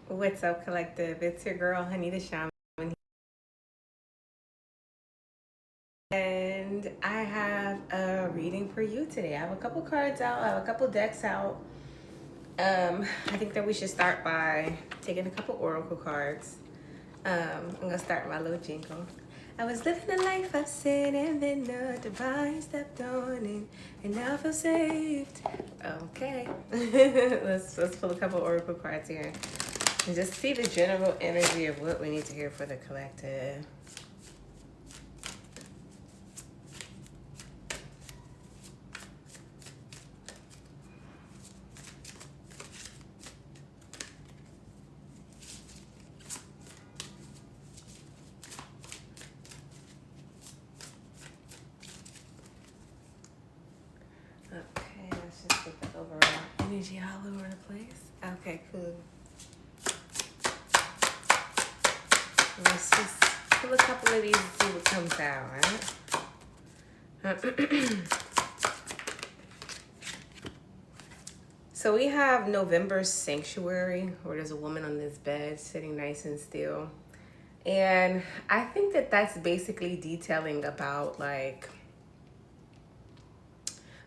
What's up, collective? It's your girl, Honey the Shaman. And I have a reading for you today. I have a couple cards out, I have a couple decks out. I think that we should start by taking a couple oracle cards. I'm gonna start my little jingle. I was living a life of sin and then the divine stepped on in and now I feel saved. Okay. let's pull a couple oracle cards here. And just see the general energy of what we need to hear for the collective. Okay, let's just get the overall energy all over the place. Okay, cool. Let's just pull a couple of these and see what comes out, right? So we have November's Sanctuary, where there's a woman on this bed sitting nice and still. And I think that that's basically detailing about like,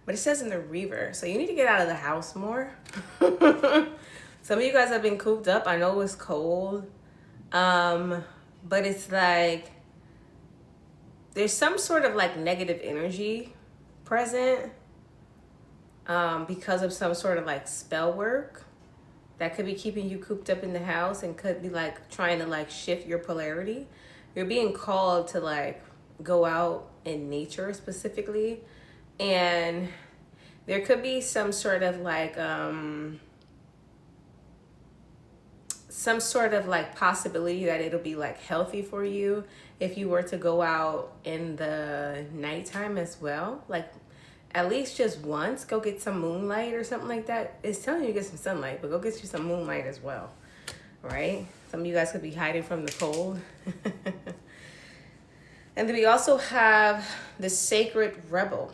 but it says in the Reaver, so you need to get out of the house more. Some of you guys have been cooped up. I know it's cold. But it's like there's some sort of like negative energy present because of some sort of like spell work that could be keeping you cooped up in the house and could be like trying to like shift your polarity. You're being called to like go out in nature specifically, and there could be some sort of like possibility that it'll be like healthy for you if you were to go out in the nighttime as well. Like at least just once, go get some moonlight or something like that. It's telling you to get some sunlight, but go get you some moonlight as well, right? Some of you guys could be hiding from the cold. And then we also have the Sacred Rebel,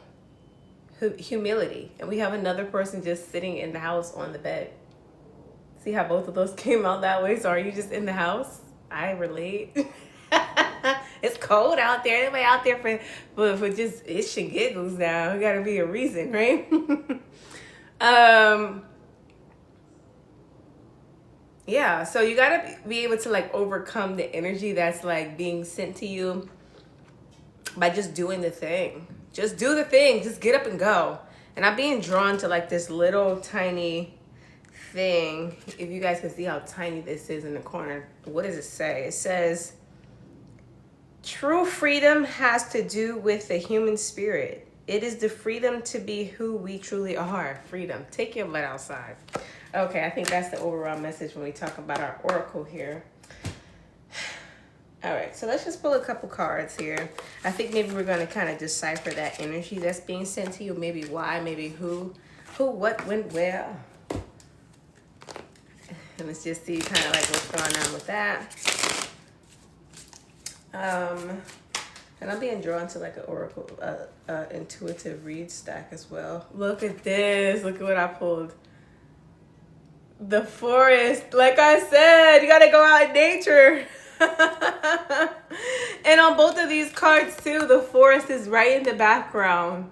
humility. And we have another person just sitting in the house on the bed. See how both of those came out that way? So are you just in the house? I relate. It's cold out there. Everybody out there for just itch and giggles now. It gotta be a reason, right? Yeah, so you gotta be able to like overcome the energy that's like being sent to you by just doing the thing. Just do the thing. Just get up and go. And I'm being drawn to like this little tiny thing. If you guys can see how tiny this is in the corner. What does it say? It says, true freedom has to do with the human spirit. It is the freedom to be who we truly are. Freedom. Take your butt outside. Okay, I think that's the overall message when we talk about our oracle here. All right, so let's just pull a couple cards here. I think maybe we're going to kind of decipher that energy that's being sent to you. Maybe why, maybe who, what, when, where. And let's just see kind of like what's going on with that. And I'm being drawn to like an oracle, intuitive read stack as well. Look at this. Look at what I pulled. The forest. Like I said, you got to go out in nature. And on both of these cards too, the forest is right in the background.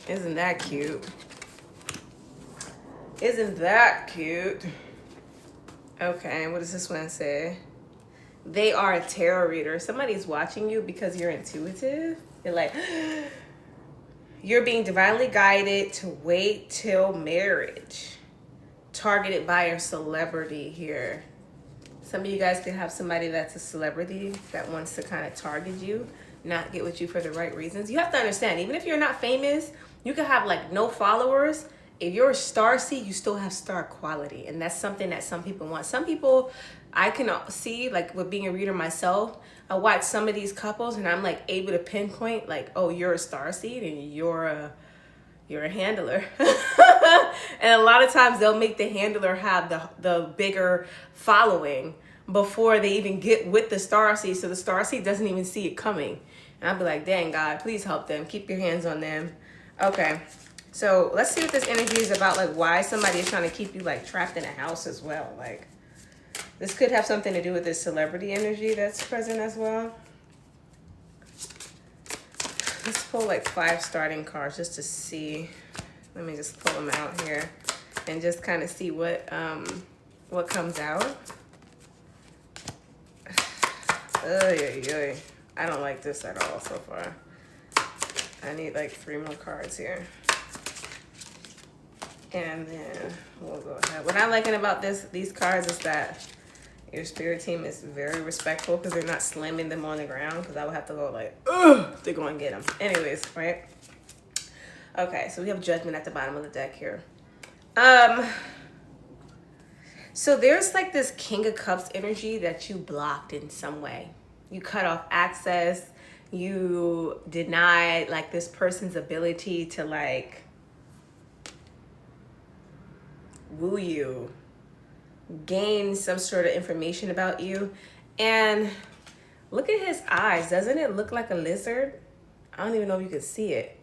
Isn't that cute? Isn't that cute? Okay, what does this one say? They are a tarot reader. Somebody's watching you because you're intuitive. They're like, you're being divinely guided to wait till marriage. Targeted by a celebrity here. Some of you guys can have somebody that's a celebrity that wants to kind of target you, not get with you for the right reasons. You have to understand, even if you're not famous, you can have like no followers. If you're a star seed, you still have star quality. And that's something that some people want. Some people, I can see, like with being a reader myself, I watch some of these couples and I'm like able to pinpoint like, oh, you're a star seed and you're a handler. And a lot of times they'll make the handler have the bigger following before they even get with the starseed. So the starseed doesn't even see it coming. And I'll be like, dang, God, please help them. Keep your hands on them. Okay. So let's see what this energy is about. Like why somebody is trying to keep you like trapped in a house as well. Like This could have something to do with this celebrity energy that's present as well. Let's pull like 5 starting cards just to see. Let me just pull them out here and just kind of see what comes out. I don't like this at all so far. I need like 3 more cards here. And then we'll go ahead. What I'm liking about these cards is that your spirit team is very respectful because they're not slamming them on the ground, because I would have to go like, ugh, to go and get them. Anyways, right? Okay, so we have Judgment at the bottom of the deck here. So there's like this King of Cups energy that you blocked in some way. You cut off access. You denied like this person's ability to like woo you, gain some sort of information about you. And look at his eyes. Doesn't it look like a lizard? I don't even know if you can see it.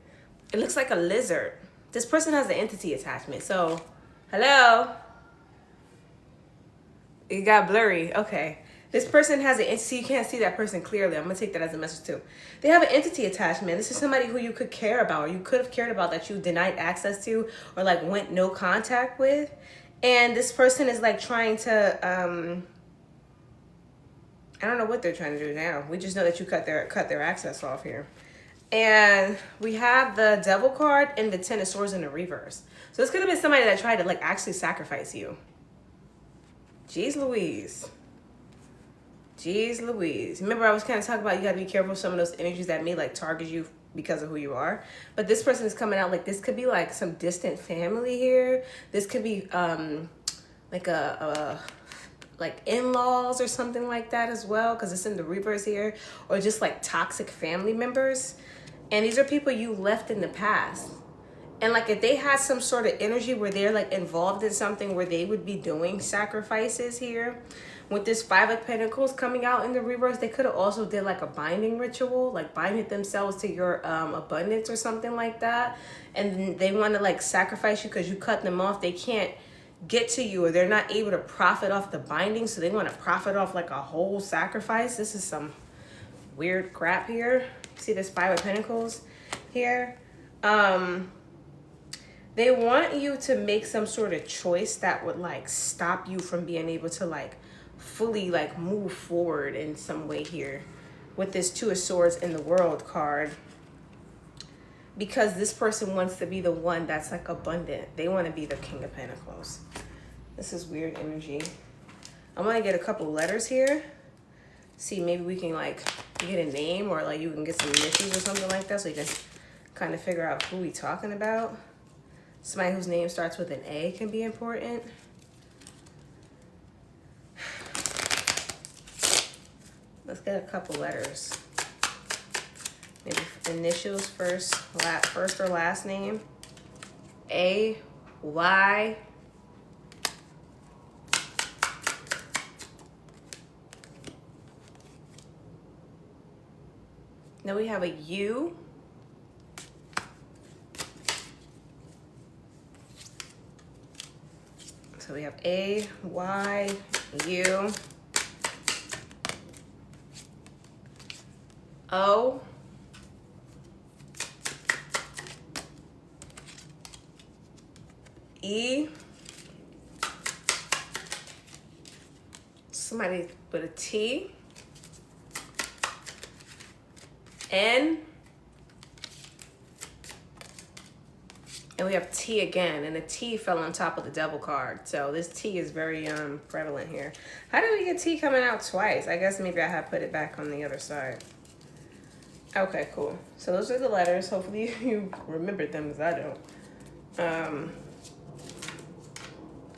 It looks like a lizard. This person has an entity attachment. So, hello? It got blurry. Okay. This person has an entity. You can't see that person clearly. I'm going to take that as a message too. They have an entity attachment. This is somebody who you could care about, or you could have cared about, that you denied access to, or like went no contact with. And this person is like trying to, I don't know what they're trying to do now. We just know that you cut their access off here. And we have the Devil card and the 10 of Swords in the reverse. So this could have been somebody that tried to like actually sacrifice you. Jeez Louise. Jeez Louise. Remember I was kind of talking about you got to be careful of some of those energies that may like target you because of who you are. But this person is coming out like this could be like some distant family here. This could be like like in-laws or something like that as well, because it's in the reverse here. Or just like toxic family members. And these are people you left in the past. And like if they had some sort of energy where they're like involved in something where they would be doing sacrifices here, with this 5 of Pentacles coming out in the reverse, they could have also did like a binding ritual, like binding themselves to your abundance or something like that. And they want to like sacrifice you because you cut them off. They can't get to you, or they're not able to profit off the binding, so they want to profit off like a whole sacrifice. This is some weird crap here. See this 5 of Pentacles here? They want you to make some sort of choice that would like stop you from being able to like fully like move forward in some way here with this 2 of Swords in the World card, because this person wants to be the one that's like abundant. They want to be the King of Pentacles. This is weird energy. I'm gonna get a couple letters here, see maybe we can like get a name, or like you can get some initials or something like that, so you can kind of figure out who we talking about. Somebody whose name starts with an A can be important. Let's get a couple letters. Maybe initials first or last name. A, Y. Then we have a U. So we have A, Y, U. O, E, somebody with a T, N, and we have T again, and the T fell on top of the Devil card. So this T is very prevalent here. How did we get T coming out twice? I guess maybe I have put it back on the other side. Okay, cool. So those are the letters. Hopefully you remembered them, because I don't.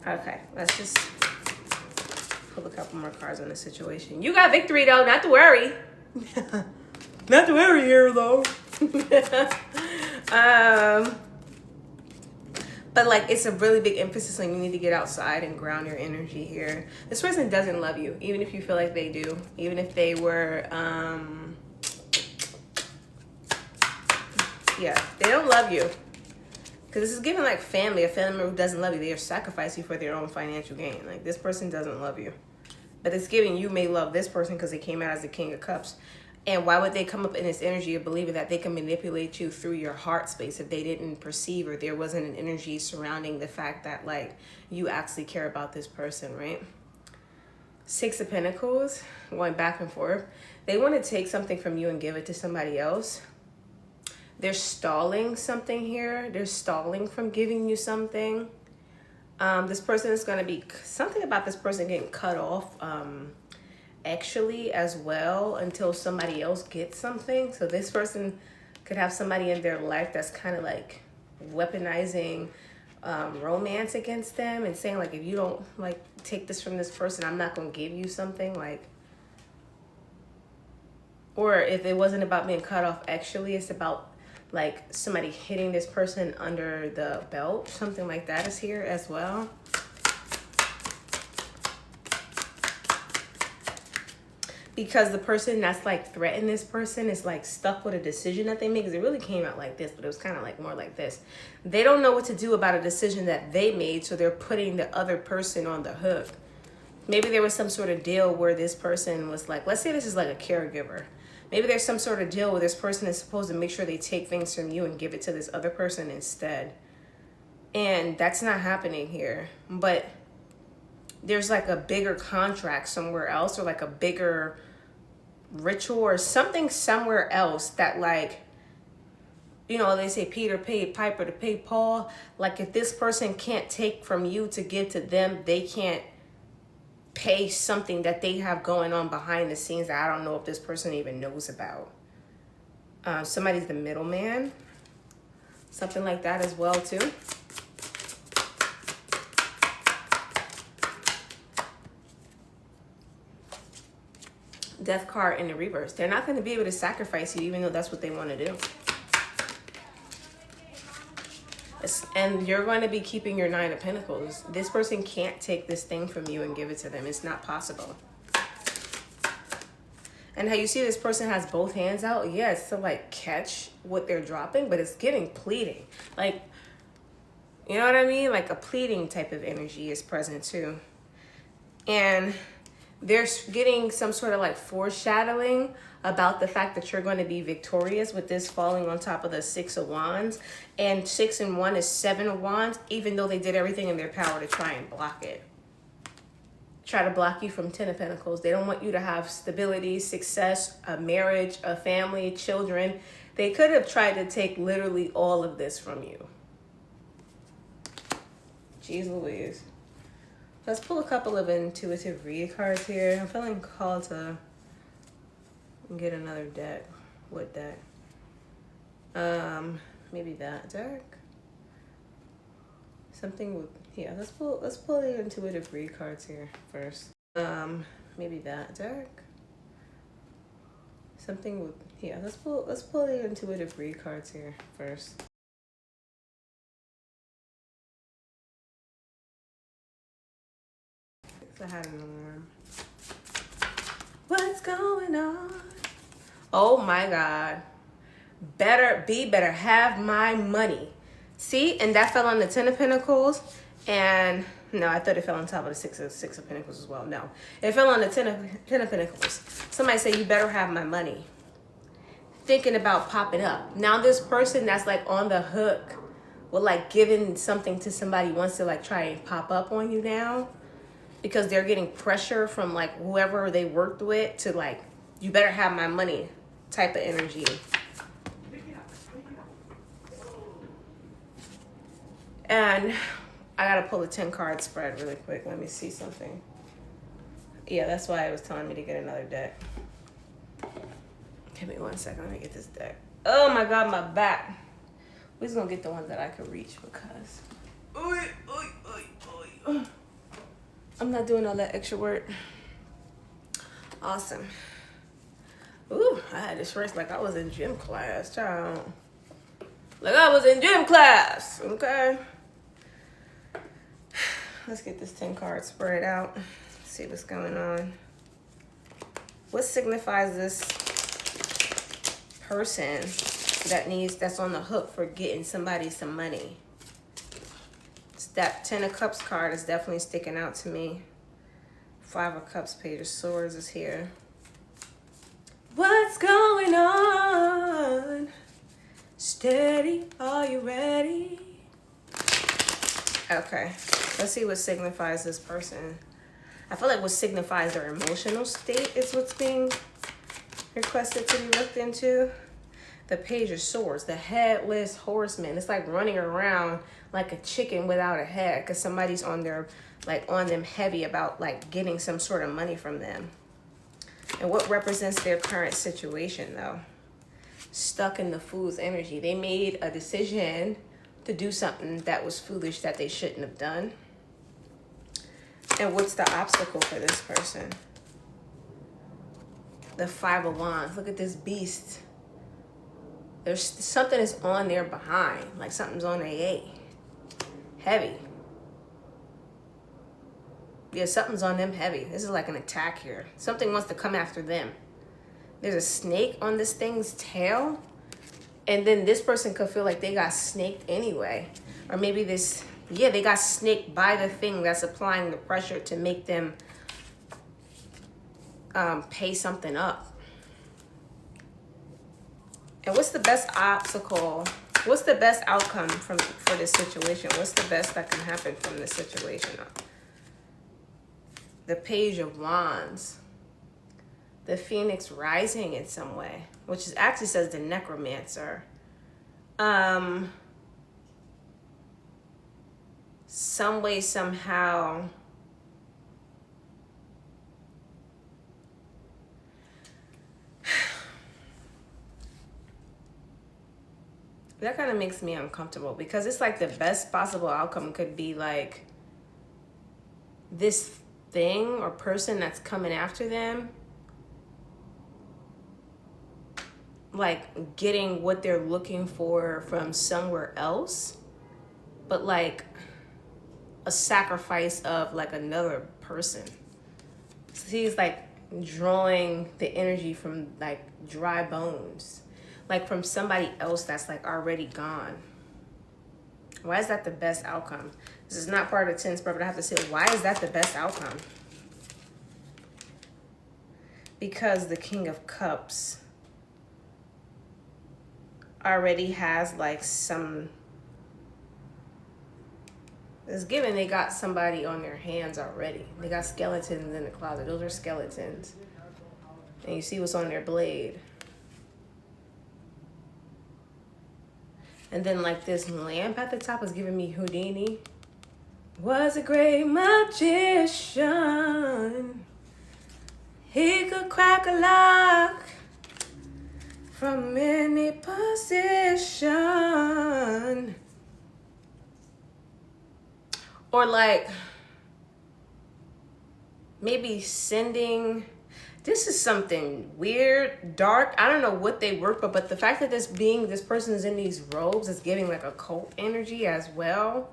Okay, let's just pull a couple more cards on the situation. You got victory, though. Not to worry. Not to worry here, though. But like, it's a really big emphasis on you need to get outside and ground your energy here. This person doesn't love you, even if you feel like they do. Even if they were... yeah, they don't love you. Because this is giving like family. A family member who doesn't love you, they are sacrificing you for their own financial gain. Like, this person doesn't love you. But it's giving you may love this person because they came out as the King of Cups. And why would they come up in this energy of believing that they can manipulate you through your heart space if they didn't perceive or there wasn't an energy surrounding the fact that like you actually care about this person, right? Six of Pentacles, going back and forth. They want to take something from you and give it to somebody else. They're stalling something here. They're stalling from giving you something. This person is going to be something about this person getting cut off actually as well until somebody else gets something. So this person could have somebody in their life that's kind of like weaponizing romance against them and saying like, if you don't like take this from this person, I'm not going to give you something. Like, or if it wasn't about being cut off actually, it's about like somebody hitting this person under the belt. Something like that is here as well. Because the person that's like threatened this person is like stuck with a decision that they make. Because it really came out like this, but it was kind of like more like this. They don't know what to do about a decision that they made, so they're putting the other person on the hook. Maybe there was some sort of deal where this person was like, let's say this is like a caregiver. Maybe there's some sort of deal where this person is supposed to make sure they take things from you and give it to this other person instead. And that's not happening here. But there's like a bigger contract somewhere else, or like a bigger ritual or something somewhere else that like, you know, they say Peter paid Piper to pay Paul. Like if this person can't take from you to give to them, they can't pay something that they have going on behind the scenes that I don't know if this person even knows about. Somebody's the middleman. Something like that as well too. Death card in the reverse. They're not going to be able to sacrifice you even though that's what they want to do. And you're going to be keeping your Nine of Pentacles. This person can't take this thing from you and give it to them. It's not possible. And how you see this person has both hands out. Yeah, it's to like catch what they're dropping, but it's giving pleading. Like, you know what I mean? Like a pleading type of energy is present too. And they're getting some sort of like foreshadowing about the fact that you're going to be victorious with this falling on top of the Six of Wands. And 6 and 1 is 7 of Wands, even though they did everything in their power to try and block it. Try to block you from 10 of Pentacles. They don't want you to have stability, success, a marriage, a family, children. They could have tried to take literally all of this from you. Jeez Louise. Let's pull a couple of intuitive read cards here. I'm feeling called to get another deck. What deck? Maybe that deck. Something with, yeah, let's pull the intuitive read cards here first. Maybe that deck. Something with, yeah, let's pull the intuitive read cards here first. I had an alarm. What's going on? Oh my God. Better have my money. See, and that fell on the 10 of Pentacles. And no, I thought it fell on top of the six of Pentacles as well. No, it fell on the 10 of Pentacles. Somebody say, you better have my money. Thinking about popping up. Now this person that's like on the hook with like giving something to somebody wants to like try and pop up on you now. Because they're getting pressure from like whoever they worked with to like, you better have my money type of energy. And I gotta pull a 10 card spread really quick. Let me see something. Yeah, that's why it was telling me to get another deck. Give me 1 second, let me get this deck. Oh my God, my back. We're just gonna get the ones that I could reach because I'm not doing all that extra work. Awesome. Ooh, I had this rest like I was in gym class, child. Like I was in gym class, okay? Let's get this 10 card spread out. See what's going on. What signifies this person that's on the hook for getting somebody some money? That 10 of Cups card is definitely sticking out to me. Five of Cups, Page of Swords is here. What's going on? Steady, are you ready? Okay, let's see what signifies this person. I feel like what signifies their emotional state is what's being requested to be looked into. The Page of Swords, the headless horseman. It's like running around like a chicken without a head because somebody's on their, like on them heavy about like getting some sort of money from them. And what represents their current situation though? Stuck in the fool's energy. They made a decision to do something that was foolish that they shouldn't have done. And what's the obstacle for this person? The Five of Wands. Look at this beast. There's something is on their behind, like something's on AA. Heavy. Yeah, something's on them heavy. This is like an attack here. Something wants to come after them. There's a snake on this thing's tail. And then this person could feel like they got snaked anyway. Or maybe this, yeah, they got snaked by the thing that's applying the pressure to make them pay something up. And what's the best obstacle? What's the best outcome for this situation? What's the best that can happen from this situation? The Page of Wands. The Phoenix rising in some way, which is actually says the Necromancer. Some way, somehow. That kind of makes me uncomfortable because it's like the best possible outcome could be like this thing or person that's coming after them, like getting what they're looking for from somewhere else, but like a sacrifice of like another person. So he's like drawing the energy from like dry bones, like from somebody else that's like already gone. Why is that the best outcome? This is not part of the 10 spread, but I have to say, why is that the best outcome? Because the King of Cups already has like some, it's given they got somebody on their hands already. They got skeletons in the closet. Those are skeletons. And you see what's on their blade. And then like this lamp at the top is giving me Houdini. Was a great magician. He could crack a lock from any position. Or like maybe sending, this is something weird, dark. I don't know what they work for, but the fact that this person is in these robes is giving like occult energy as well.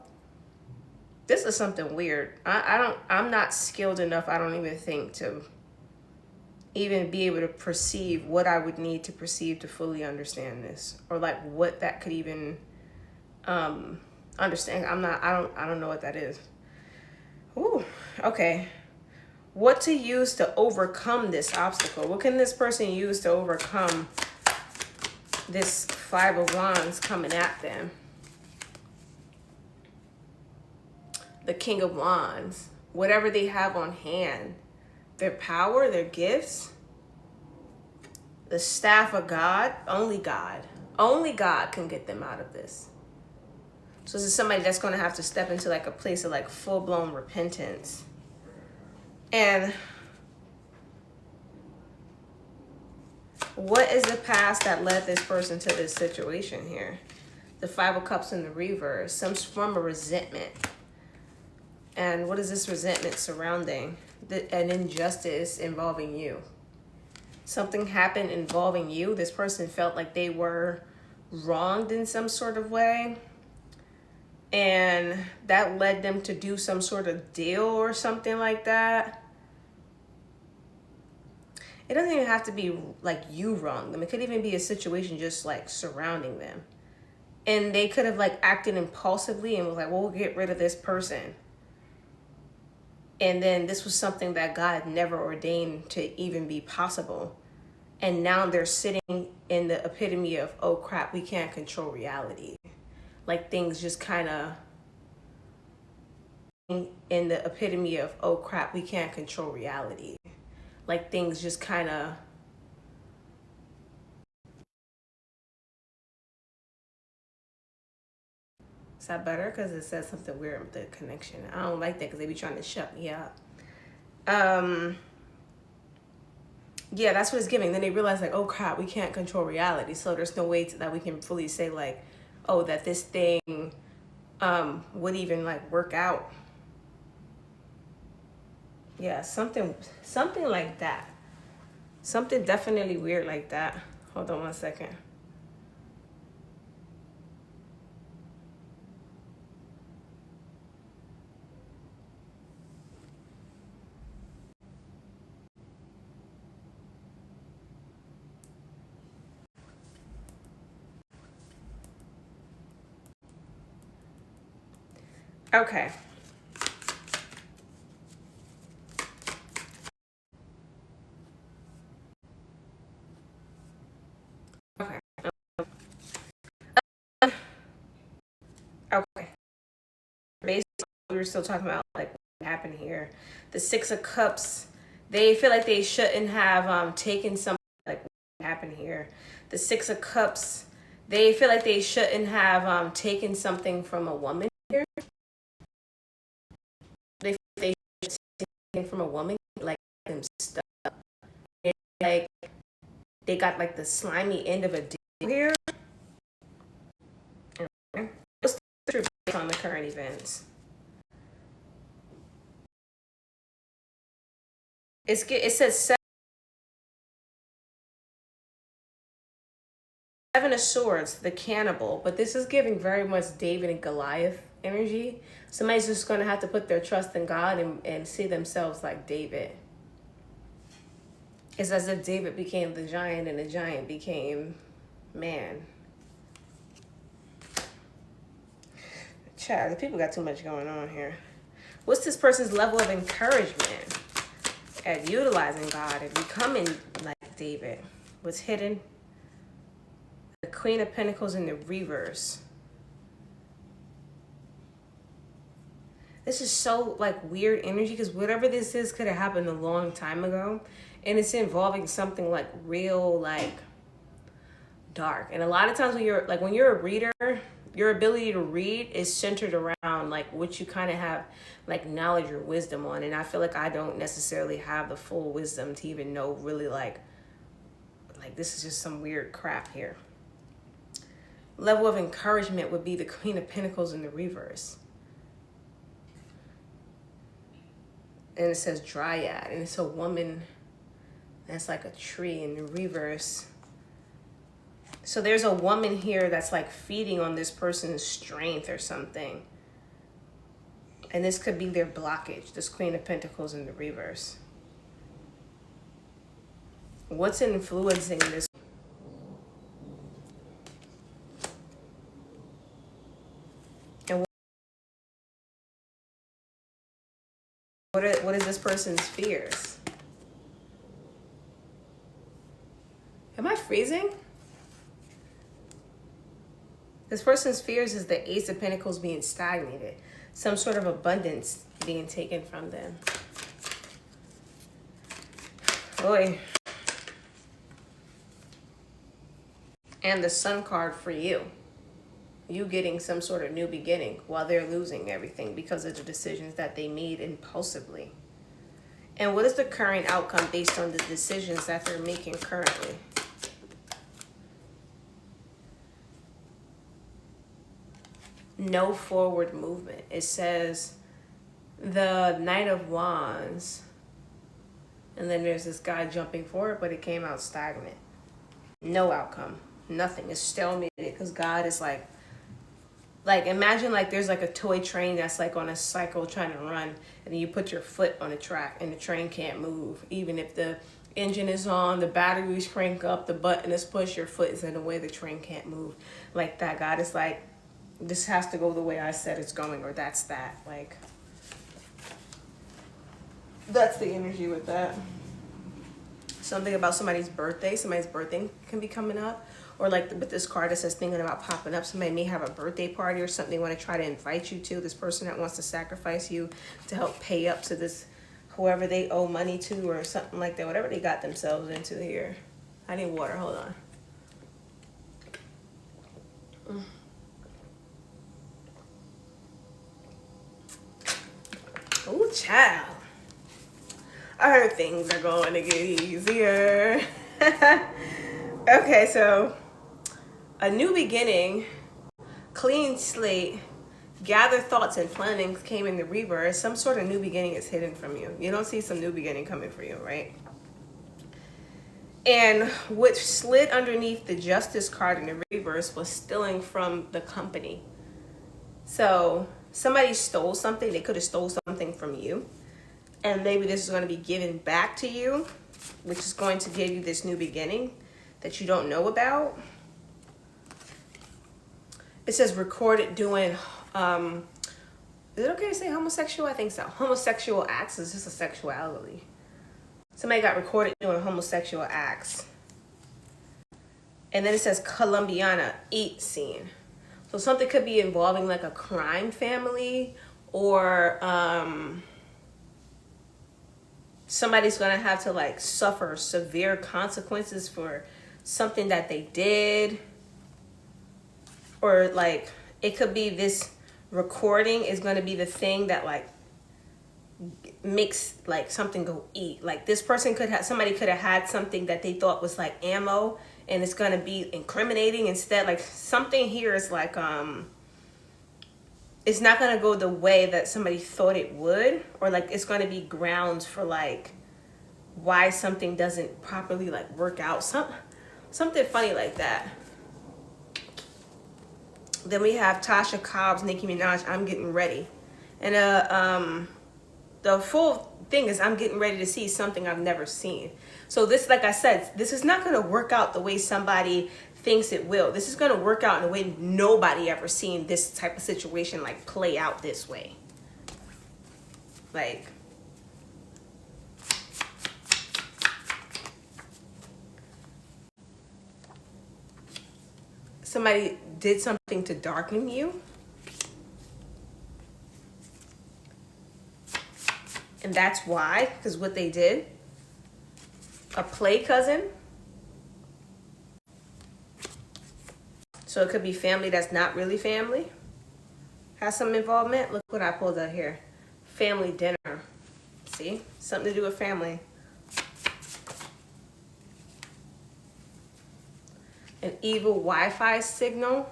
This is something weird. I'm not skilled enough, I don't even think, to even be able to perceive what I would need to perceive to fully understand this, or like what that could even understand. I don't know what that is. Ooh, okay. What to use to overcome this obstacle? What can this person use to overcome this Five of Wands coming at them? The King of Wands. Whatever they have on hand. Their power, their gifts. The Staff of God. Only God. Only God can get them out of this. So this is somebody that's going to have to step into like a place of like full-blown repentance. And what is the past that led this person to this situation here? The Five of Cups in the reverse. Some form of resentment. And what is this resentment surrounding? An injustice involving you. Something happened involving you. This person felt like they were wronged in some sort of way. And that led them to do some sort of deal or something like that. It doesn't even have to be like you wronged them. It could even be a situation just like surrounding them. And they could have like acted impulsively and was like, well, we'll get rid of this person. And then this was something that God never ordained to even be possible. And now they're sitting in the epitome of, oh crap, we can't control reality. Like things just kind of in the epitome of, oh crap, we can't control reality. Like things just kind of is that better? Because it says something weird with the connection. I don't like that because they be trying to shut me up. Yeah, that's what it's giving. Then they realize like, oh crap, we can't control reality. So there's no way that we can fully say like, oh, that this thing would even like work out. Yeah, something like that. Something definitely weird like that. Hold on 1 second. Okay. Okay. Okay. Basically, we were still talking about like what happened here. The Six of Cups. They feel like they shouldn't have taken something like what happened here. The Six of Cups. They feel like they shouldn't have taken something from a woman here. They should take from a woman like them stuff. Like they got like the slimy end of a deal here. What's the truth on the current events? It says Seven of Swords, the cannibal, but this is giving very much David and Goliath energy. Somebody's just going to have to put their trust in God and see themselves like David. It's as if David became the giant and the giant became man. Child, the people got too much going on here. What's this person's level of encouragement at utilizing God and becoming like David? What's hidden? The Queen of Pentacles in the reverse. This is so like weird energy because whatever this is could have happened a long time ago. And it's involving something like real, like dark. And a lot of times when you're a reader, your ability to read is centered around like what you kind of have like knowledge or wisdom on. And I feel like I don't necessarily have the full wisdom to even know really like this is just some weird crap here. Level of encouragement would be the Queen of Pentacles in the reverse. And it says Dryad. And it's a woman that's like a tree in the reverse. So there's a woman here that's like feeding on this person's strength or something. And this could be their blockage. This Queen of Pentacles in the reverse. What's influencing this? What is this person's fears? Am I freezing? This person's fears is the Ace of Pentacles being stagnated. Some sort of abundance being taken from them. Boy. And the Sun card for you. You getting some sort of new beginning while they're losing everything because of the decisions that they made impulsively. And what is the current outcome based on the decisions that they're making currently? No forward movement. It says the Knight of Wands. And then there's this guy jumping forward, but it came out stagnant. No outcome. Nothing. It's stalemated because God is like imagine like there's like a toy train that's like on a cycle trying to run, and then you put your foot on the track and the train can't move. Even if the engine is on, the batteries crank up, the button is pushed, your foot is in the way, the train can't move. Like that. God is like, this has to go the way I said it's going, or that's that. Like, That's the energy with that. Something about somebody's birthday. Somebody's birthday can be coming up. Or like with this card that says thinking about popping up. Somebody may have a birthday party or something they want to try to invite you to. This person that wants to sacrifice you to help pay up to this, whoever they owe money to or something like that. Whatever they got themselves into here. I need water. Hold on. Oh, child. I heard things are going to get easier. Okay, so a new beginning, clean slate, gather thoughts and plannings came in the reverse. Some sort of new beginning is hidden from you. You don't see some new beginning coming for you, right? And what slid underneath the Justice card in the reverse was stealing from the company. So somebody stole something. They could have stole something from you. And maybe this is going to be given back to you, which is going to give you this new beginning that you don't know about. It says recorded doing, is it okay to say homosexual? I think so. Homosexual acts is just a sexuality. Somebody got recorded doing homosexual acts. And then it says Colombiana eat scene. So something could be involving like a crime family or somebody's going to have to like suffer severe consequences for something that they did. Or like it could be this recording is going to be the thing that like makes like something go eat. Like this person could have, somebody could have had something that they thought was like ammo and it's going to be incriminating instead. Like something here is like it's not going to go the way that somebody thought it would, or like it's going to be grounds for like why something doesn't properly like work out, something funny like that. Then we have Tasha Cobbs, Nicki Minaj, I'm getting ready. And the full thing is I'm getting ready to see something I've never seen. So this, like I said, this is not going to work out the way somebody thinks it will. This is going to work out in a way nobody ever seen this type of situation like play out this way. Like, somebody did something to darken you. And that's why, because what they did, a play cousin. So it could be family that's not really family. Has some involvement. Look what I pulled out here. Family dinner. See? Something to do with family. An evil Wi-Fi signal.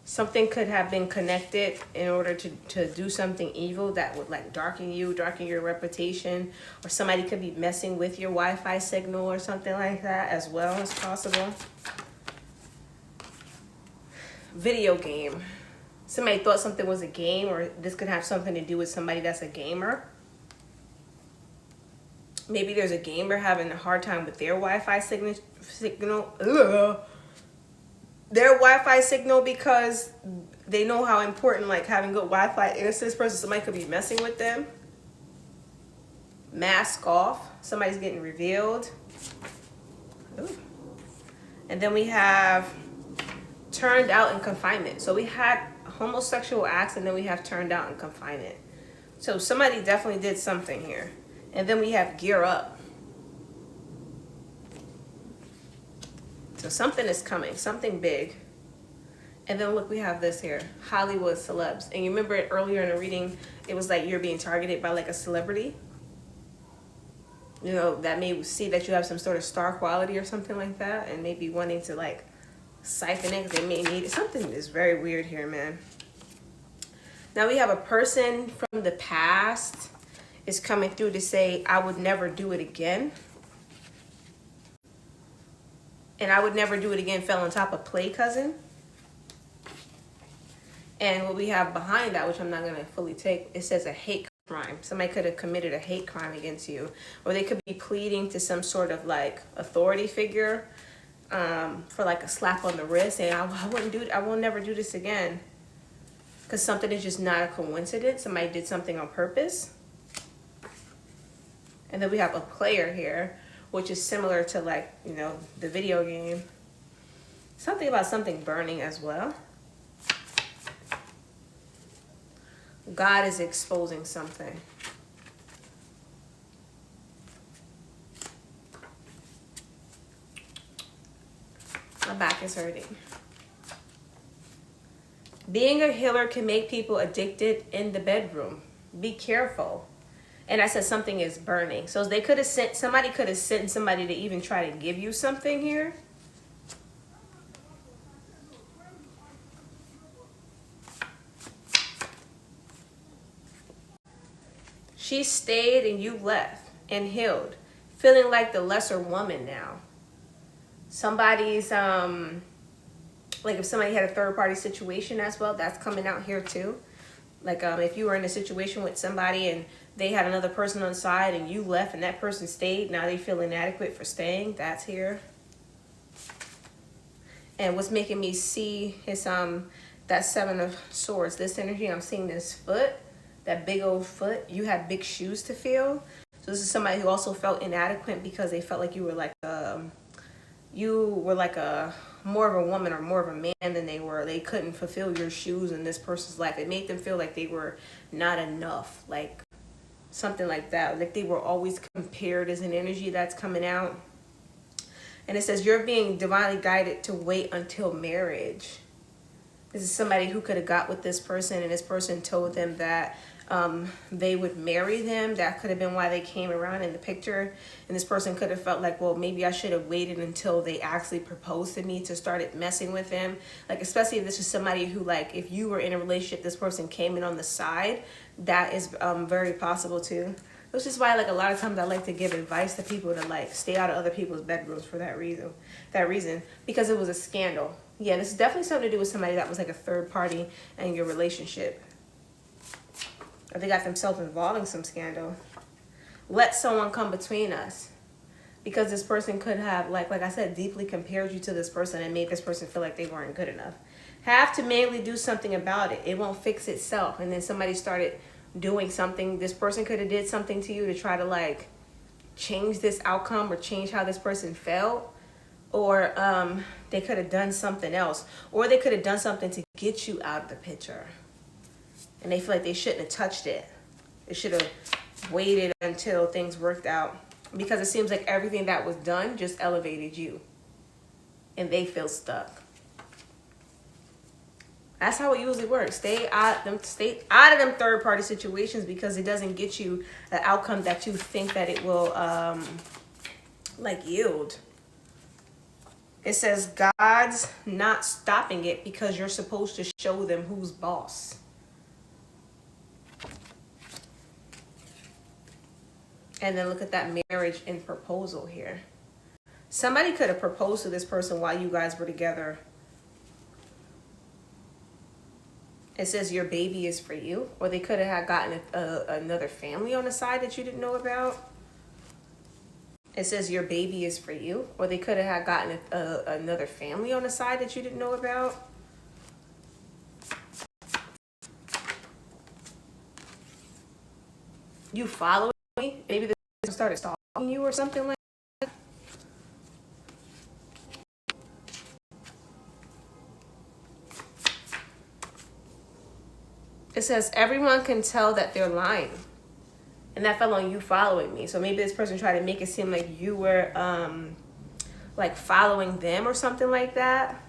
Something could have been connected in order to do something evil that would like darken you, darken your reputation. Or somebody could be messing with your Wi-Fi signal or something like that as well as possible. Video game. Somebody thought something was a game, or this could have something to do with somebody that's a gamer. Maybe there's a gamer having a hard time with their Wi-Fi signal. Their Wi-Fi signal, because they know how important like having good Wi-Fi is to this person. Somebody could be messing with them. Mask off. Somebody's getting revealed. Ooh. And then we have turned out in confinement. So we had homosexual acts, and then we have turned out in confinement. So somebody definitely did something here. And then we have gear up. So something is coming, something big. And then look, we have this here, Hollywood celebs. And you remember it earlier in the reading, it was like you're being targeted by like a celebrity. You know, that may see that you have some sort of star quality or something like that, and maybe wanting to like siphon it because they may need it. Something is very weird here, man. Now we have a person from the past is coming through to say, I would never do it again. And I would never do it again fell on top of play cousin. And what we have behind that, which I'm not going to fully take, it says a hate crime. Somebody could have committed a hate crime against you. Or they could be pleading to some sort of like authority figure for like a slap on the wrist, saying, I wouldn't do it. I will never do this again. Because something is just not a coincidence. Somebody did something on purpose. And then we have a player here, which is similar to, like, you know, the video game. Something about something burning as well. God is exposing something. My back is hurting. Being a healer can make people addicted in the bedroom. Be careful. And I said something is burning. So they could have sent, somebody could have sent somebody to even try to give you something here. She stayed and you left and healed, feeling like the lesser woman now. Somebody's, like if somebody had a third party situation as well, that's coming out here too. Like if you were in a situation with somebody and they had another person on the side and you left and that person stayed, now they feel inadequate for staying, that's here. And what's making me see is that Seven of Swords, this energy, I'm seeing this foot. That big old foot. You had big shoes to fill. So this is somebody who also felt inadequate because they felt like you were like a more of a woman or more of a man than they were. They couldn't fulfill your shoes in this person's life. It made them feel like they were not enough, like something like that. Like they were always compared as an energy that's coming out. And it says you're being divinely guided to wait until marriage. This is somebody who could have got with this person and this person told them that they would marry them. That could have been why they came around in the picture. And this person could have felt like, well, maybe I should have waited until they actually proposed to me to start messing with them. Like, especially if this is somebody who, like, if you were in a relationship, this person came in on the side, that is very possible too. Which is why, like, a lot of times I like to give advice to people to, like, stay out of other people's bedrooms for that reason. Because it was a scandal. Yeah, this is definitely something to do with somebody that was like a third party in your relationship. Or they got themselves involved in some scandal. Let someone come between us. Because this person could have, like I said, deeply compared you to this person and made this person feel like they weren't good enough. Have to mainly do something about it. It won't fix itself. And then somebody started doing something. This person could have did something to you to try to, like, change this outcome or change how this person felt. Or they could have done something else. Or they could have done something to get you out of the picture. And they feel like they shouldn't have touched it. They should have waited until things worked out. Because it seems like everything that was done just elevated you. And they feel stuck. That's how it usually works. Stay out of them third party situations because it doesn't get you the outcome that you think that it will like yield. It says God's not stopping it because you're supposed to show them who's boss. And then look at that marriage and proposal here. Somebody could have proposed to this person while you guys were together. It says your baby is for you. Or they could have gotten another family on the side that you didn't know about. It says your baby is for you. Or they could have gotten another family on the side that you didn't know about. You following me? Maybe this person started stalking you or something like that. It says everyone can tell that they're lying. And that fell on you following me. So maybe this person tried to make it seem like you were like following them or something like that.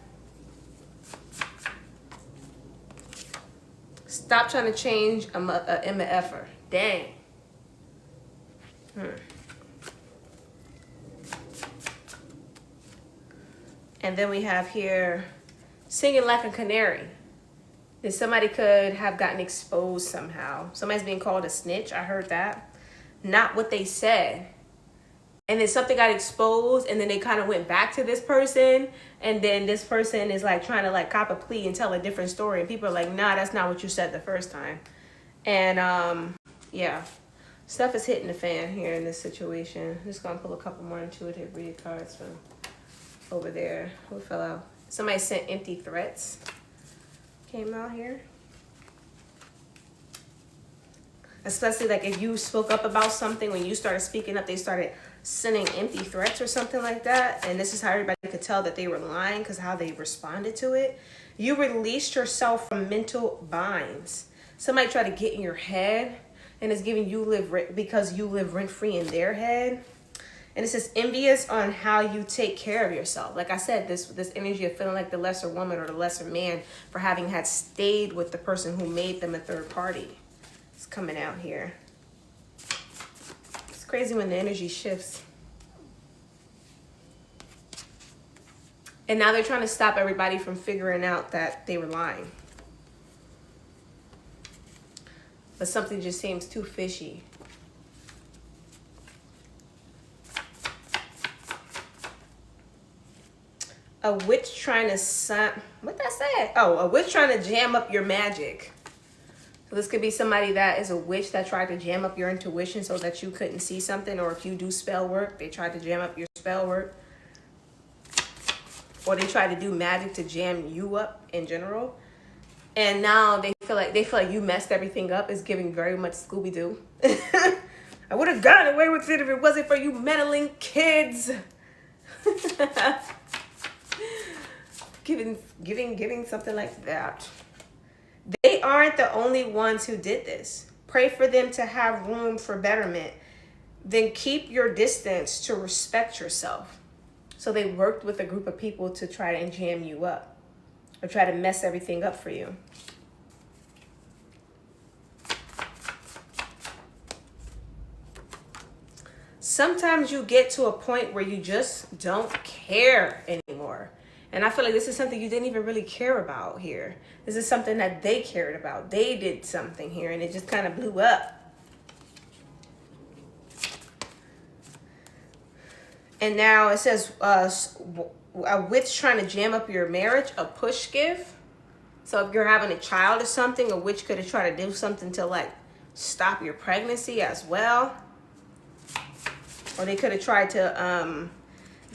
Stop trying to change a MFer. Dang. And then we have here singing like a canary. That somebody could have gotten exposed somehow. Somebody's being called a snitch. I heard that. Not what they said. And then something got exposed and then they kind of went back to this person. And then this person is like trying to like cop a plea and tell a different story. And people are like, nah, that's not what you said the first time. And yeah, stuff is hitting the fan here in this situation. I'm just going to pull a couple more intuitive read cards from over there. Who fell out? Somebody sent empty threats. Came out here. Especially like if you spoke up about something, when you started speaking up, they started sending empty threats or something like that. And this is how everybody could tell that they were lying, because how they responded to it. You released yourself from mental binds. Somebody tried to get in your head and it's giving you because you live rent free in their head. And it says envious on how you take care of yourself. Like I said, this energy of feeling like the lesser woman or the lesser man for having had stayed with the person who made them a third party. It's coming out here. It's crazy when the energy shifts. And now they're trying to stop everybody from figuring out that they were lying. But something just seems too fishy. A witch trying to what that say? Oh, a witch trying to jam up your magic. So this could be somebody that is a witch that tried to jam up your intuition so that you couldn't see something. Or if you do spell work, they tried to jam up your spell work. Or they tried to do magic to jam you up in general. And now they feel like you messed everything up. It's giving very much Scooby-Doo. I would have gotten away with it if it wasn't for you meddling kids. Giving something like that. They aren't the only ones who did this. Pray for them to have room for betterment. Then keep your distance to respect yourself. So they worked with a group of people to try to jam you up or try to mess everything up for you. Sometimes you get to a point where you just don't care anymore. And I feel like this is something you didn't even really care about here. This is something that they cared about. They did something here and it just kind of blew up. And now it says a witch trying to jam up your marriage, a push gift. So if you're having a child or something, a witch could have tried to do something to like stop your pregnancy as well. Or they could have tried to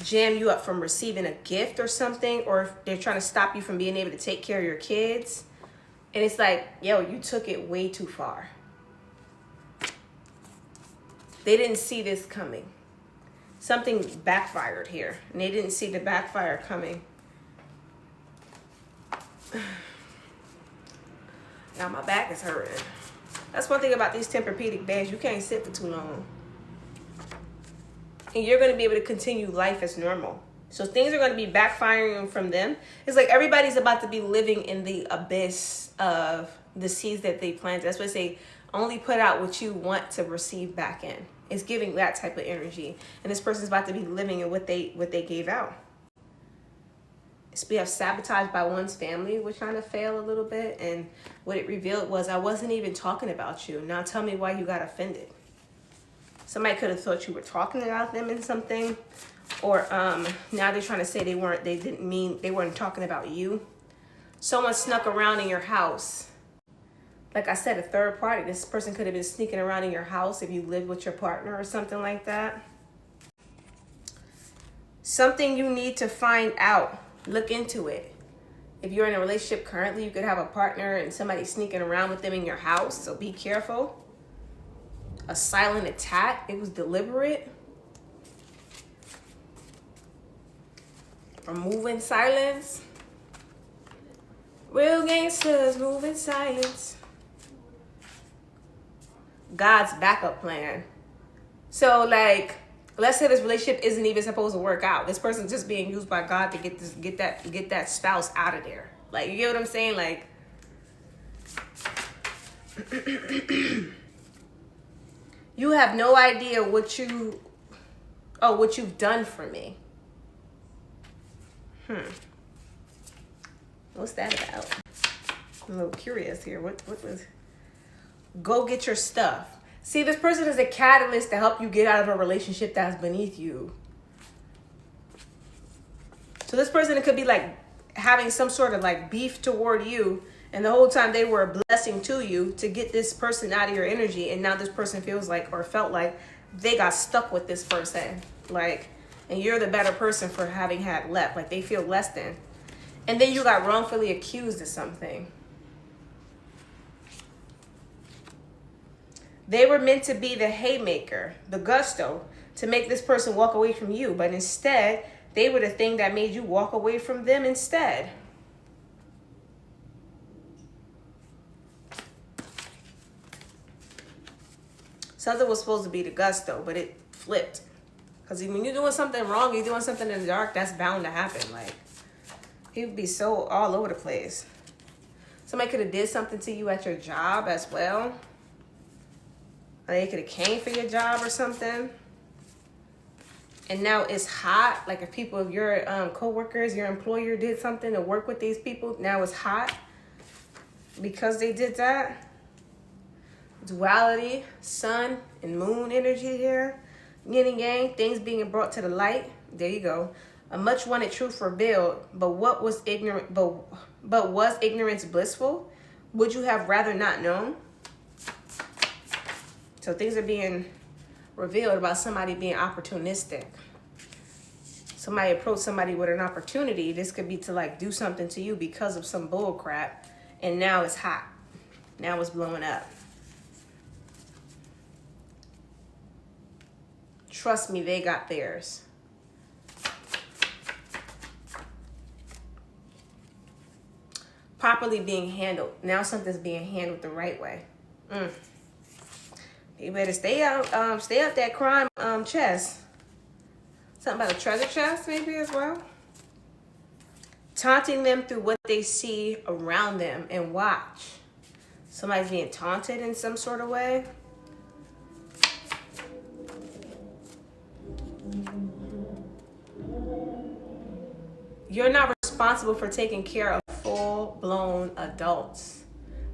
jam you up from receiving a gift or something. Or if they're trying to stop you from being able to take care of your kids. And it's like, yo, you took it way too far. They didn't see this coming. Something backfired here. And they didn't see the backfire coming. Now my back is hurting. That's one thing about these Tempur-Pedic beds. You can't sit for too long. And you're going to be able to continue life as normal. So things are going to be backfiring from them. It's like everybody's about to be living in the abyss of the seeds that they planted. That's why they say only put out what you want to receive back in. It's giving that type of energy. And this person's about to be living in what they gave out. So we have sabotage by one's family. We're trying to fail a little bit. And what it revealed was, I wasn't even talking about you. Now tell me why you got offended. Somebody could have thought you were talking about them in something. Or now they're trying to say they weren't talking about you. Someone snuck around in your house. Like I said, a third party. This person could have been sneaking around in your house if you lived with your partner or something like that. Something you need to find out. Look into it. If you're in a relationship currently, you could have a partner and somebody sneaking around with them in your house. So be careful. A silent attack. It was deliberate. Or move in silence. Real gangsters move in silence. God's backup plan. So like, let's say this relationship isn't even supposed to work out. This person's just being used by God to get that spouse out of there. Like, you get what I'm saying? Like, you have no idea what you've done for me. What's that about? I'm a little curious here. What was? Go get your stuff. See, this person is a catalyst to help you get out of a relationship that's beneath you. So this person, it could be like having some sort of like beef toward you, and the whole time they were a blessing to you to get this person out of your energy, and now this person feels like, or felt like, they got stuck with this person. Like, and you're the better person for having had left. Like, they feel less than. And then you got wrongfully accused of something. They were meant to be the haymaker, the gusto, to make this person walk away from you. But instead, they were the thing that made you walk away from them instead. Something was supposed to be the gusto, but it flipped. Because when you're doing something wrong, you're doing something in the dark, that's bound to happen. Like, people be so all over the place. Somebody could have did something to you at your job as well. Or they could have came for your job or something. And now it's hot. Like if your co-workers, your employer did something to work with these people, now it's hot because they did that. Duality, sun and moon energy here. Yin and yang, things being brought to the light. There you go. A much wanted truth revealed, but was ignorance blissful? Would you have rather not known? So things are being revealed about somebody being opportunistic. Somebody approached somebody with an opportunity. This could be to like do something to you because of some bull crap. And now it's hot. Now it's blowing up. Trust me, they got theirs. Properly being handled. Now something's being handled the right way. You better stay out that crime chest. Something about a treasure chest maybe as well. Taunting them through what they see around them and watch. Somebody's being taunted in some sort of way. You're not responsible for taking care of full-blown adults.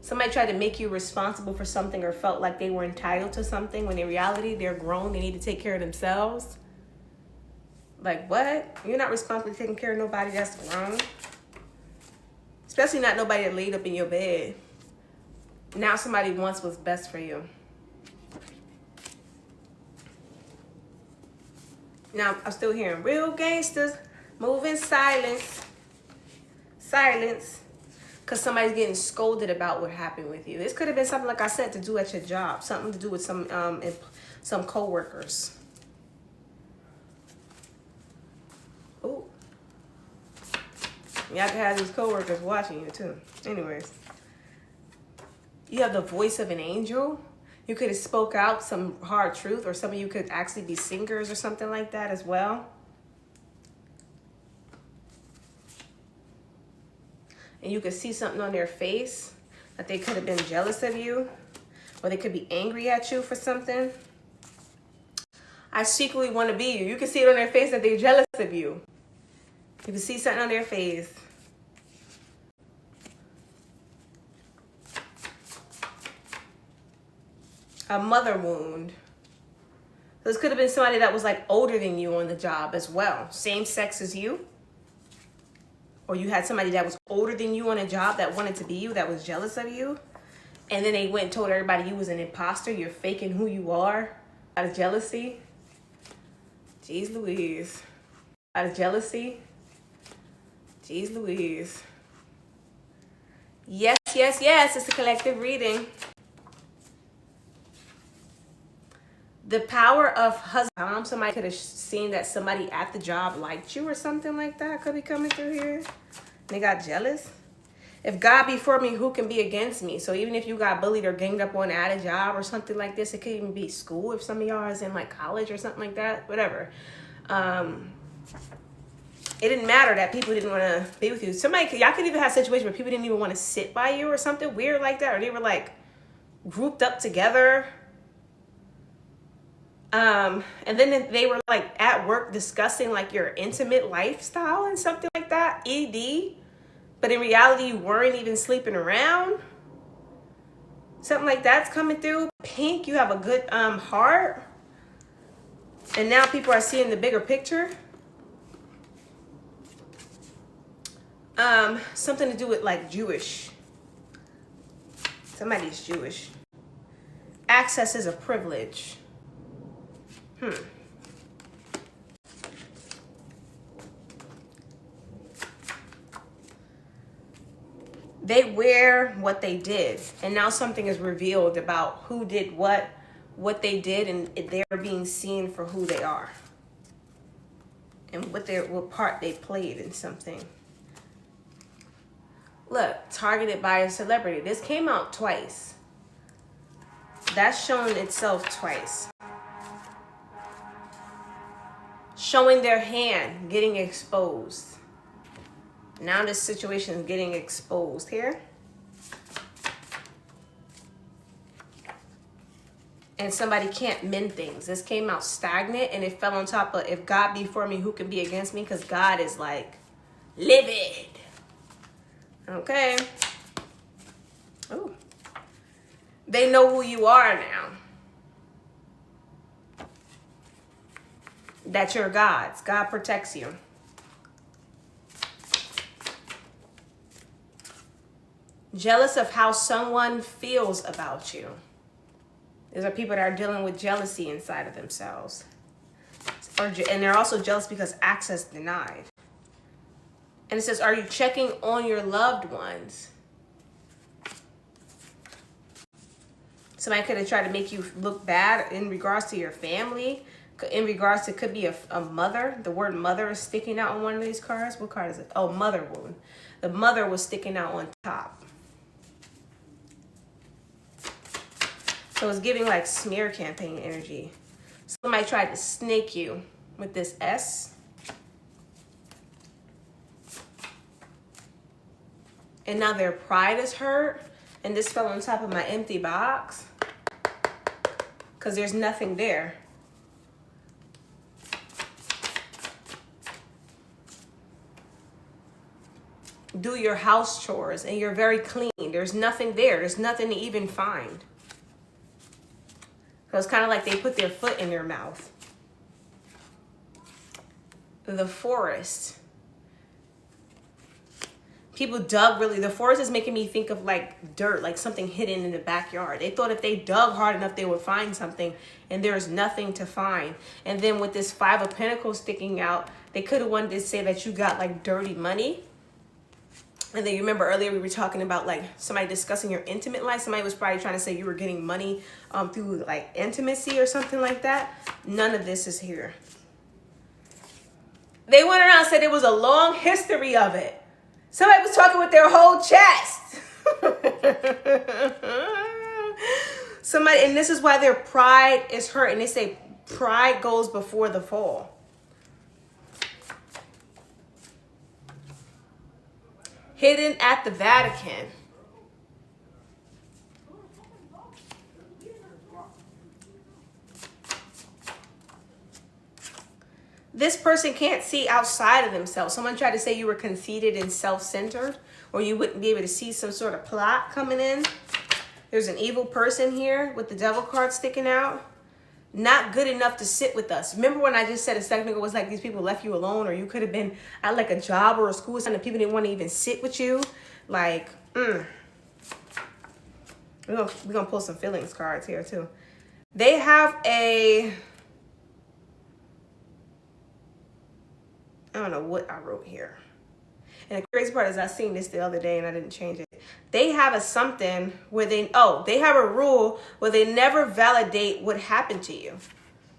Somebody tried to make you responsible for something or felt like they were entitled to something when in reality they're grown, they need to take care of themselves. Like what? You're not responsible for taking care of nobody that's grown. Especially not nobody that laid up in your bed. Now somebody wants what's best for you. Now I'm still hearing real gangsters. Move in silence. Silence. Because somebody's getting scolded about what happened with you. This could have been something, like I said, to do at your job. Something to do with some co-workers. Ooh. Y'all can have these co-workers watching you too. Anyways. You have the voice of an angel. You could have spoke out some hard truth. Or some of you could actually be singers or something like that as well. And you could see something on their face that they could have been jealous of you, or they could be angry at you for something. I secretly want to be you. You can see it on their face that they're jealous of you. You can see something on their face. A mother wound. This could have been somebody that was like older than you on the job as well. Same sex as you. Or you had somebody that was older than you on a job that wanted to be you, that was jealous of you. And then they went and told everybody you was an imposter. You're faking who you are out of jealousy. Jeez Louise. Out of jealousy. Jeez Louise. Yes, yes, yes. It's a collective reading. The power of husband. Somebody could have seen that somebody at the job liked you or something like that. Could be coming through here. They got jealous. If God be for me, who can be against me? So even if you got bullied or ganged up on at a job or something like this, it could even be school. If some of y'all is in like college or something like that, whatever. It didn't matter that people didn't want to be with you. Y'all could even have situations where people didn't even want to sit by you or something weird like that. Or they were like grouped up together. And then they were like at work discussing like your intimate lifestyle and something like that. ED. But in reality, you weren't even sleeping around. Something like that's coming through. Pink, you have a good heart. And now people are seeing the bigger picture. Something to do with like Jewish. Somebody's Jewish. Access is a privilege. They wear what they did, and now something is revealed about who did what, what they did, and they're being seen for who they are. And what part they played in something. Look, targeted by a celebrity. This came out twice. That's shown itself twice. Showing their hand, getting exposed. Now this situation is getting exposed here. And somebody can't mend things. This came out stagnant, and it fell on top of, if God be for me, who can be against me? Because God is like livid. Okay. Oh. They know who you are now. That you're God's. God protects you. Jealous of how someone feels about you. These are people that are dealing with jealousy inside of themselves. And they're also jealous because access denied. And it says, are you checking on your loved ones? Somebody could have tried to make you look bad in regards to your family. In regards to, could be a mother. The word mother is sticking out on one of these cards. What card is it? Oh, mother wound. The mother was sticking out on top. So it's giving like smear campaign energy. Somebody tried to snake you with this S. And now their pride is hurt. And this fell on top of my empty box. Because there's nothing there. Do your house chores and you're very clean. There's nothing there. There's nothing to even find. So it's kind of like they put their foot in their mouth. The forest. People dug really. The forest is making me think of like dirt, like something hidden in the backyard. They thought if they dug hard enough, they would find something, and there's nothing to find. And then with this 5 of Pentacles sticking out, they could have wanted to say that you got like dirty money. And then you remember earlier we were talking about like somebody discussing your intimate life. Somebody was probably trying to say you were getting money through like intimacy or something like that. None of this is here. They went around and said there was a long history of it. Somebody was talking with their whole chest. Somebody, and this is why their pride is hurt. And they say pride goes before the fall. Hidden at the Vatican. This person can't see outside of themselves. Someone tried to say you were conceited and self-centered, or you wouldn't be able to see some sort of plot coming in. There's an evil person here with the devil card sticking out. Not good enough to sit with us. Remember when I just said a second ago, it was like these people left you alone, or you could have been at like a job or a school, and the people didn't want to even sit with you. Like, we're gonna pull some feelings cards here too. They have a, I don't know what I wrote here. And the crazy part is I seen this the other day and I didn't change it. They have a something where they have a rule where they never validate what happened to you.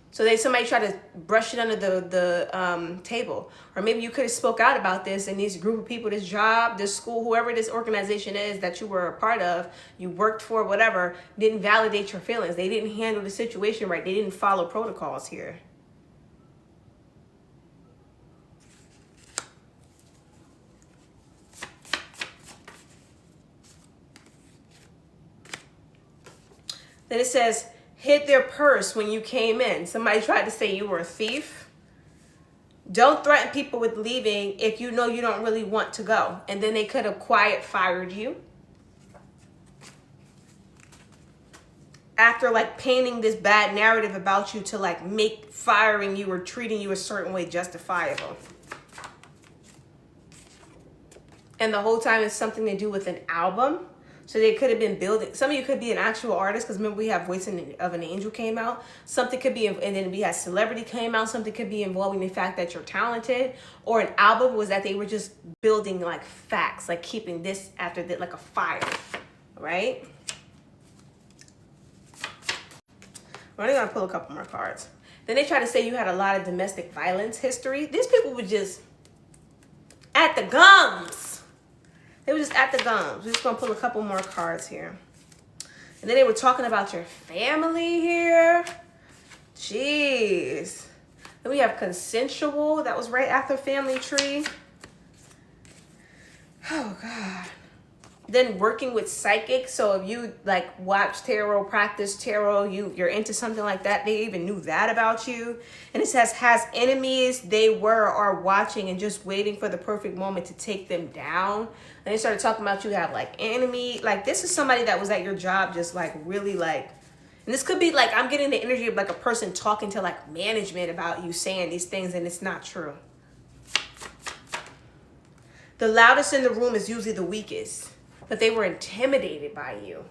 So somebody tried to brush it under the table. Or maybe you could have spoke out about this, and this group of people, this job, this school, whoever this organization is that you were a part of, you worked for, whatever, didn't validate your feelings. They didn't handle the situation right. They didn't follow protocols here. Then it says, hid their purse when you came in. Somebody tried to say you were a thief. Don't threaten people with leaving if you know you don't really want to go. And then they could have quiet fired you. After like painting this bad narrative about you to like make firing you or treating you a certain way justifiable. And the whole time it's something to do with an album. So they could have been building. Some of you could be an actual artist, because remember we have Voice of an Angel came out. Something could be, and then we had Celebrity came out. Something could be involving the fact that you're talented. Or an album was that they were just building like facts, like keeping this after that, like a fire, right? We're only gonna pull a couple more cards. Then they try to say you had a lot of domestic violence history. These people were just at the gums. They were just at the gums. We're just gonna pull a couple more cards here. And then they were talking about your family here. Jeez. Then we have consensual. That was right after family tree. Oh, God. Then working with psychics. So if you like watch tarot, practice tarot, you're into something like that. They even knew that about you. And it says has enemies. They were or are watching and just waiting for the perfect moment to take them down. And they started talking about you have like enemy. Like this is somebody that was at your job just like really like. And this could be like I'm getting the energy of like a person talking to like management about you saying these things and it's not true. The loudest in the room is usually the weakest. But they were intimidated by you.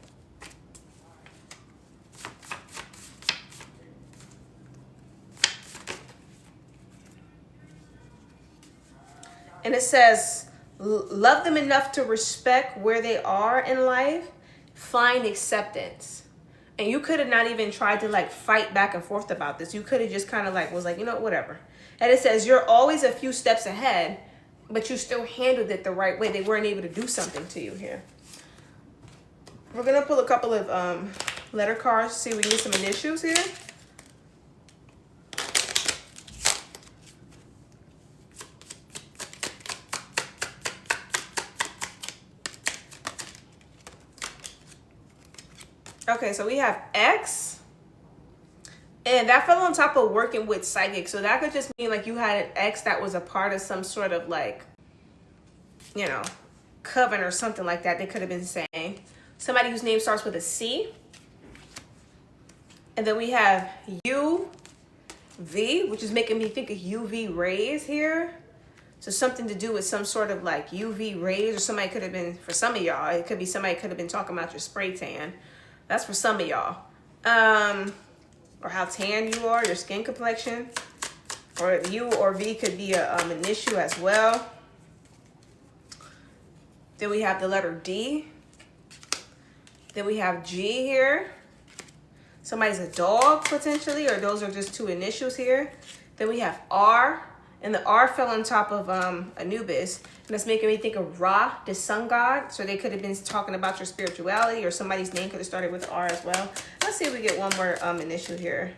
And it says, love them enough to respect where they are in life. Find acceptance. And you could have not even tried to like fight back and forth about this. You could have just kind of like was like, you know, whatever. And it says, you're always a few steps ahead. But you still handled it the right way. They weren't able to do something to you here. We're going to pull a couple of letter cards to see if we can get some initials here. Okay, so we have X. And that fell on top of working with psychics. So that could just mean like you had an ex that was a part of some sort of like, you know, coven or something like that. They could have been saying. Somebody whose name starts with a C. And then we have UV, which is making me think of UV rays here. So something to do with some sort of like UV rays, or somebody could have been, for some of y'all, it could be somebody could have been talking about your spray tan. That's for some of y'all. Or how tan you are, your skin complexion. Or U or V could be an issue as well. Then we have the letter D. Then we have G here. Somebody's a dog potentially, or those are just two initials here. Then we have R, and the R fell on top of Anubis. And that's making me think of Ra, the sun god. So they could have been talking about your spirituality, or somebody's name could have started with R as well. Let's see if we get one more initial here.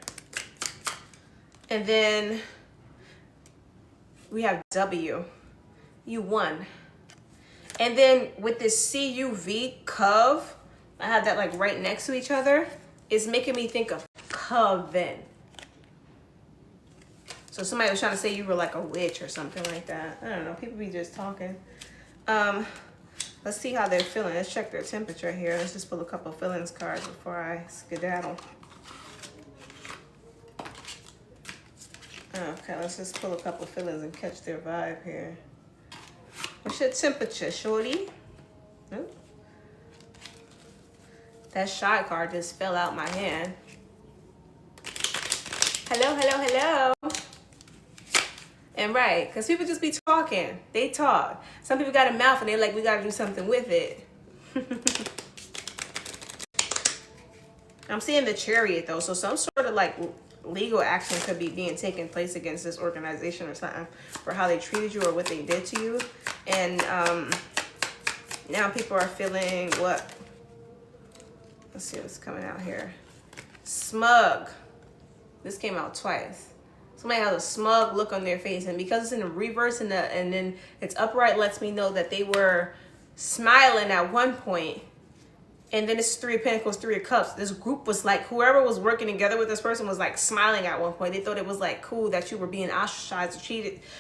And then we have W, U1. And then with this CUV, Cove, I have that like right next to each other. It's making me think of coven. So somebody was trying to say you were like a witch or something like that. I don't know. People be just talking. Let's see how they're feeling. Let's check their temperature here. Let's just pull a couple feelings cards before I skedaddle. Okay, let's just pull a couple feelings and catch their vibe here. What's your temperature, shorty? Ooh. That shy card just fell out my hand. Hello, hello, hello. And right, because people just be talking. They talk. Some people got a mouth and they're like, we got to do something with it. I'm seeing the chariot though. So some sort of like legal action could be being taken place against this organization or something for how they treated you or what they did to you. And now people are feeling what? Let's see what's coming out here. Smug. This came out twice. Somebody has a smug look on their face, and because it's in the reverse and then it's upright, lets me know that they were smiling at one point. And then it's 3 of Pentacles, 3 of Cups. This group was like, whoever was working together with this person was like smiling at one point. They thought it was like cool that you were being ostracized or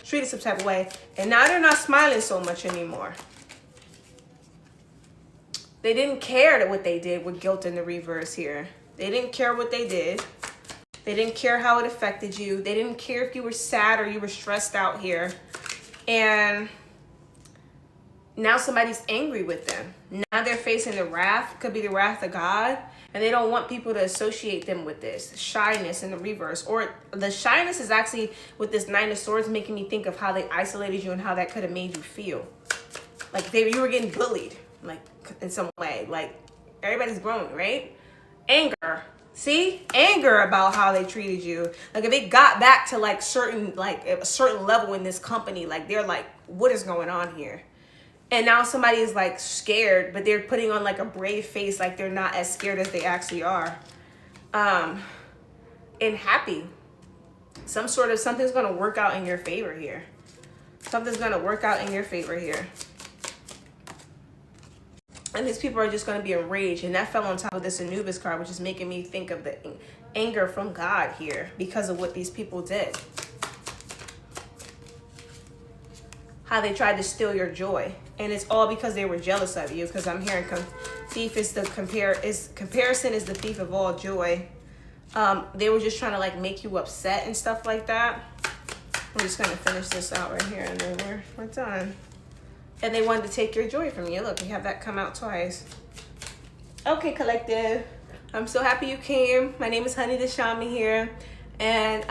treated some type of way. And now they're not smiling so much anymore. They didn't care what they did with guilt in the reverse here. They didn't care what they did. They didn't care how it affected you. They didn't care if you were sad or you were stressed out here. And now somebody's angry with them. Now they're facing the wrath. Could be the wrath of God. And they don't want people to associate them with this. Shyness in the reverse. Or the shyness is actually with this 9 of Swords making me think of how they isolated you and how that could have made you feel. Like you were getting bullied. Like in some way. Like everybody's growing, right? Anger. See, anger about how they treated you. Like if it got back to like a certain level in this company, like they're like, what is going on here? And now somebody is like scared, but they're putting on like a brave face, like they're not as scared as they actually are. And happy. Something's gonna work out in your favor here. Something's gonna work out in your favor here. And these people are just going to be enraged. And that fell on top of this Anubis card, which is making me think of the anger from God here because of what these people did. How they tried to steal your joy. And it's all because they were jealous of you. Because I'm hearing comparison is the thief of all joy. They were just trying to like make you upset and stuff like that. I'm just going to finish this out right here. And then we're done. And they wanted to take your joy from you. Look, we have that come out twice. Okay, collective. I'm so happy you came. My name is Honey the Shaman here. And